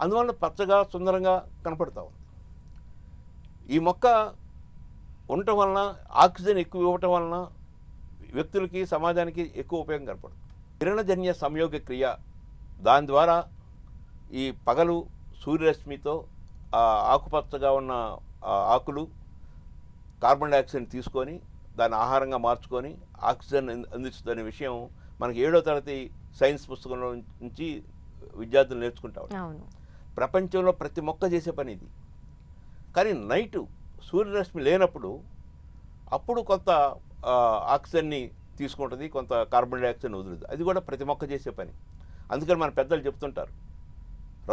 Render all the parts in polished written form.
అందువల్ల పచ్చగా సుందరంగా కనపడతా ఉంది. ఈ మొక్క ఉండటం వలన ఆక్సిజన్ ఎక్కువ ఇవ్వటం వలన వ్యక్తులకి సమాజానికి ఎక్కువ ఉపయోగం కనపడుతుంది. కిరణజన్య సంయోగ క్రియ దాని ద్వారా ఈ పగలు సూర్యరశ్మితో ఆకుపచ్చగా ఉన్న ఆకులు కార్బన్ డైఆక్సైడ్ తీసుకొని దాన్ని ఆహారంగా మార్చుకొని ఆక్సిజన్ అందిస్తుందనే విషయం మనకి 7వ తరగతి సైన్స్ పుస్తకంలో నుంచి విద్యార్థులు నేర్చుకుంటాం. ప్రపంచంలో ప్రతి మొక్క చేసే పని ఇది. కానీ నైటు సూర్యరశ్మి లేనప్పుడు అప్పుడు కొంత ఆక్సిజన్ని తీసుకుంటుంది, కొంత కార్బన్ డైఆక్సైడ్ వదులుతుంది. అది కూడా ప్రతి మొక్క చేసే పని. అందుకని మన పెద్దలు చెప్తుంటారు,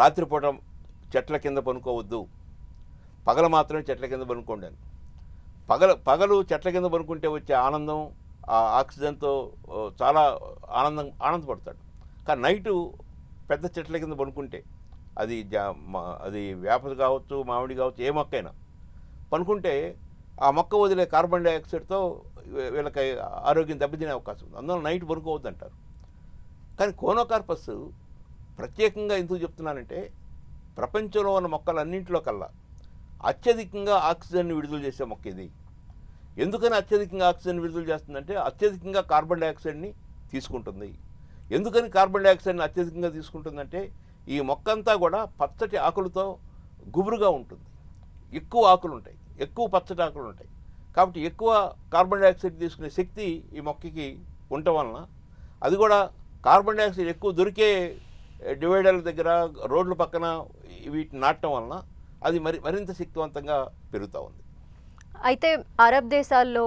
రాత్రిపూట చెట్ల కింద పనుకోవద్దు, పగల మాత్రమే చెట్ల కింద పనుకోండి అని. పగలు చెట్ల కింద పనుకుంటే వచ్చే ఆనందం ఆ ఆక్సిజన్తో చాలా ఆనందపడతాడు. కానీ నైటు పెద్ద చెట్ల కింద పనుకుంటే అది వేప కావచ్చు, మామిడి కావచ్చు, ఏ మొక్క అయినా పనుకుంటే ఆ మొక్క వదిలే కార్బన్ డైఆక్సైడ్తో వీళ్ళకి ఆరోగ్యం దెబ్బతినే అవకాశం ఉంది. అందువల్ల నైట్ పనుకోవద్దు అంటారు. కానీ కోనోకార్పస్ ప్రత్యేకంగా ఎందుకు చెప్తున్నానంటే ప్రపంచంలో ఉన్న మొక్కలన్నింటిలో కల్లా అత్యధికంగా ఆక్సిజన్ విడుదల చేసే మొక్క ఇది. ఎందుకని అత్యధికంగా ఆక్సిజన్ విడుదల చేస్తుందంటే అత్యధికంగా కార్బన్ డైఆక్సైడ్ని తీసుకుంటుంది. ఎందుకని కార్బన్ డైఆక్సైడ్ని అత్యధికంగా తీసుకుంటుందంటే ఈ మొక్క అంతా కూడా పచ్చటి ఆకులతో గుబురుగా ఉంటుంది, ఎక్కువ ఆకులు ఉంటాయి, ఎక్కువ పచ్చటి ఆకులు ఉంటాయి. కాబట్టి ఎక్కువ కార్బన్ డైఆక్సైడ్ తీసుకునే శక్తి ఈ మొక్కకి ఉండటం వలన, అది కూడా కార్బన్ డైఆక్సైడ్ ఎక్కువ దొరికే డివైడర్ల దగ్గర రోడ్ల పక్కన వీటిని నాటడం వలన అది మరింత శక్తివంతంగా పెరుగుతూ ఉంది. అయితే అరబ్ దేశాల్లో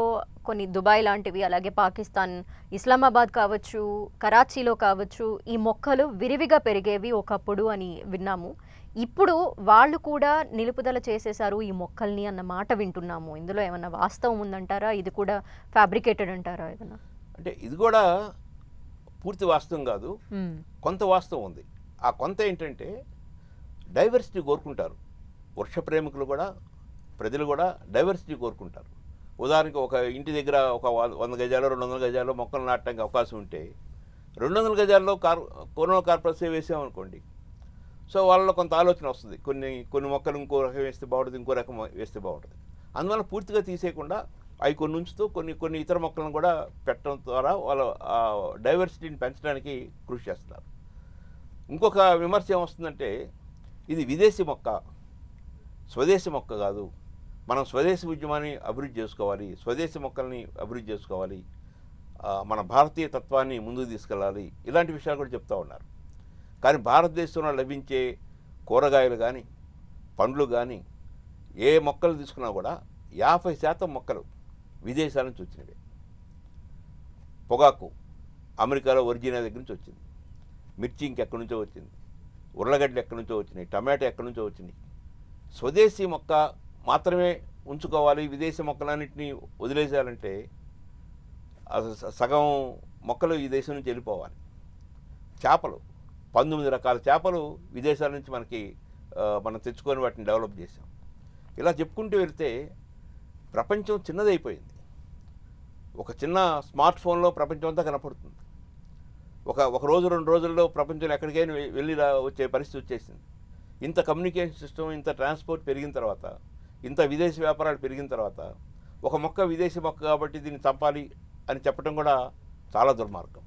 కొన్ని దుబాయ్ లాంటివి, అలాగే పాకిస్తాన్, ఇస్లామాబాద్ కావచ్చు, కరాచీలో కావచ్చు, ఈ మొక్కలు విరివిగా పెరిగేవి ఒకప్పుడు అని విన్నాము. ఇప్పుడు వాళ్ళు కూడా నిలుపుదల చేసేశారు ఈ మొక్కల్ని అన్న మాట వింటున్నాము. ఇందులో ఏమన్నా వాస్తవం ఉందంటారా? ఇది కూడా ఫ్యాబ్రికేటెడ్ అంటారా? ఏమన్నా అంటే ఇది కూడా పూర్తి వాస్తవం కాదు, కొంత వాస్తవం ఉంది. ఆ కొంత ఏంటంటే డైవర్సిటీ కోరుకుంటారు. వృక్ష ప్రేమికులు కూడా, ప్రజలు కూడా డైవర్సిటీ కోరుకుంటారు. ఉదాహరణకి ఒక ఇంటి దగ్గర ఒక 100 గజాలు 200 గజాల్లో మొక్కలు నాటడానికి అవకాశం ఉంటే 200 గజాల్లో కోనోకార్పస్ వేసామనుకోండి, సో వాళ్ళలో కొంత ఆలోచన వస్తుంది, కొన్ని మొక్కలు ఇంకో రకం వేస్తే బాగుంటుంది, ఇంకో రకం వేస్తే బాగుంటుంది. అందువల్ల పూర్తిగా తీసేయకుండా అవి కొన్ని ఉంచుతూ కొన్ని ఇతర మొక్కలను కూడా పెట్టడం ద్వారా వాళ్ళ డైవర్సిటీని పెంచడానికి కృషి చేస్తున్నారు. ఇంకొక విమర్శ ఏమొస్తుందంటే ఇది విదేశీ మొక్క, స్వదేశీ మొక్క కాదు, మనం స్వదేశీ ఉద్యమాన్ని అభివృద్ధి చేసుకోవాలి, స్వదేశీ మొక్కల్ని అభివృద్ధి చేసుకోవాలి, మన భారతీయ తత్వాన్ని ముందుకు తీసుకెళ్ళాలి, ఇలాంటి విషయాలు కూడా చెప్తూ ఉన్నారు. కానీ భారతదేశంలో లభించే కూరగాయలు కానీ పండ్లు కానీ ఏ మొక్కలు తీసుకున్నా కూడా 50% మొక్కలు విదేశాల నుంచి వచ్చినవి. పొగాకు అమెరికాలో వర్జీనియా దగ్గర నుంచి వచ్చింది, మిర్చి ఇంకెక్కడి నుంచో వచ్చింది, ఉర్లగడ్డలు ఎక్కడి నుంచో వచ్చినాయి, టమాటో ఎక్కడి నుంచో వచ్చినాయి. స్వదేశీ మొక్క మాత్రమే ఉంచుకోవాలి, విదేశీ మొక్కలన్నింటినీ వదిలేసేయాలంటే సగం మొక్కలు ఈ దేశం నుంచి వెళ్ళిపోవాలి. చేపలు 19 రకాల చేపలు విదేశాల నుంచి మనం తెచ్చుకొని వాటిని డెవలప్ చేసాం. ఇలా చెప్పుకుంటూ వెళ్తే ప్రపంచం చిన్నదైపోయింది. ఒక చిన్న స్మార్ట్ ఫోన్లో ప్రపంచం అంతా కనపడుతుంది. ఒక రోజు 2 రోజుల్లో ప్రపంచంలో ఎక్కడికైనా వెళ్ళి వచ్చే పరిస్థితి వచ్చేసింది. ఇంత కమ్యూనికేషన్ సిస్టమ్, ఇంత ట్రాన్స్పోర్ట్ పెరిగిన తర్వాత, ఇంత విదేశీ వ్యాపారాలు పెరిగిన తర్వాత ఒక మొక్క విదేశీ మొక్క కాబట్టి దీన్ని చంపాలి అని చెప్పడం కూడా చాలా దుర్మార్గం.